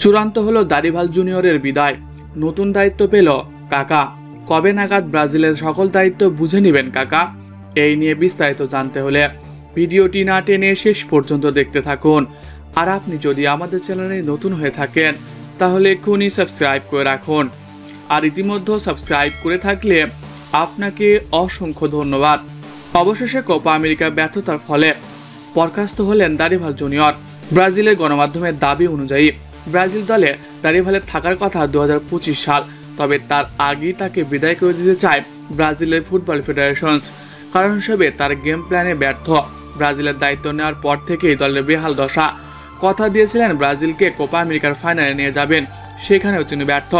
চূড়ান্ত হলো দারিভাল জুনিয়রের বিদায়, নতুন দায়িত্ব পেল কাকা। কবে নাগাদ ব্রাজিলের সকল দায়িত্ব বুঝে নেবেন কাকা? এই নিয়ে বিস্তারিত জানতে হলে ভিডিওটি না টেনে শেষ পর্যন্ত দেখতে থাকুন। আর আপনি যদি আমাদের চ্যানেলে নতুন হয়ে থাকেন তাহলে এক্ষুনি সাবস্ক্রাইব করে রাখুন। আর ইতিমধ্যে সাবস্ক্রাইব করে থাকলে আপনাকে অসংখ্য ধন্যবাদ। অবশেষে কোপা আমেরিকা ব্যর্থতার ফলে বরখাস্ত হলেন দারিভাল জুনিয়র। ব্রাজিলের গণমাধ্যমের দাবি অনুযায়ী ব্রাজিল দলে দারিভালের থাকার কথা 2025 সাল, তবে তার আগেই তাকে বিদায় করে দিতে চায় ব্রাজিলের ফুটবল ফেডারেশন। কারণ হিসেবে তার গেম প্ল্যানে ব্যর্থ। ব্রাজিলের দায়িত্ব নেওয়ার পর থেকেই দলের বেহাল দশা। কথা দিয়েছিলেন ব্রাজিলকে কোপা আমেরিকার ফাইনালে নিয়ে যাবেন, সেখানেও তিনি ব্যর্থ।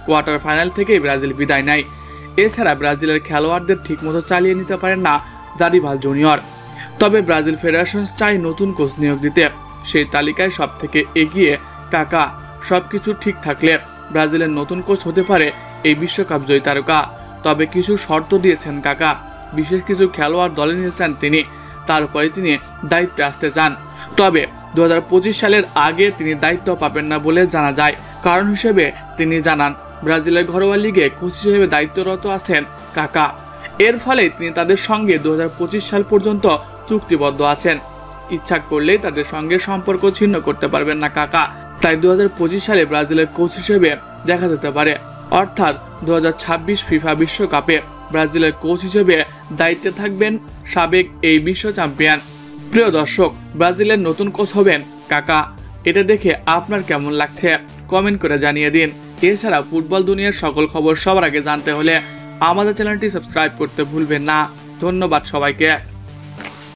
কোয়ার্টার ফাইনাল থেকেই ব্রাজিল বিদায় নেয়। এছাড়া ব্রাজিলের খেলোয়াড়দের ঠিকমতো চালিয়ে নিতে পারেন না দারিভাল জুনিয়র। তবে ব্রাজিল ফেডারেশন চায় নতুন কোচ নিয়োগ দিতে। সেই তালিকায় সব থেকে এগিয়ে কাকা। সবকিছু ঠিক থাকলে ব্রাজিলের নতুন কোচ হতে পারে এই বিশ্বকাপ জয়ী তারকা। তবে কিছু শর্ত দিয়েছেন কাকা। বিশেষ কিছু খেলোয়াড় দলে নিতে চান তিনি, তারপরে তিনি দায়িত্বে আসতে চান। তবে 2025 সালের আগে তিনি দায়িত্ব পাবেন না বলে জানা যায়। কারণ হিসেবে তিনি জানান, ব্রাজিলের ঘরোয়া লিগে কোচ হিসেবে দায়িত্বরত আছেন কাকা। এর ফলে তিনি তাদের সঙ্গে 2025 সাল পর্যন্ত চুক্তিবদ্ধ আছেন। ইচ্ছা করলেই তাদের সঙ্গে সম্পর্ক ছিন্ন করতে পারবেন না কাকা। তাই 2025 সালে ব্রাজিলের কোচ হিসেবে দেখা যেতে পারে। অর্থাৎ 2026 ফিফা বিশ্বকাপে ব্রাজিলের কোচ হিসেবে দায়িত্বে থাকবেন সাবেক এই বিশ্ব চ্যাম্পিয়ন। প্রিয় দর্শক, ব্রাজিলের নতুন কোচ হবেন কাকা। এটা দেখে আপনার কেমন লাগছে কমেন্ট করে জানিয়ে দিন। এছাড়া ফুটবল দুনিয়ার সকল খবর সবার আগে জানতে হলে আমাদের চ্যানেলটি সাবস্ক্রাইব করতে ভুলবেন না। ধন্যবাদ সবাইকে।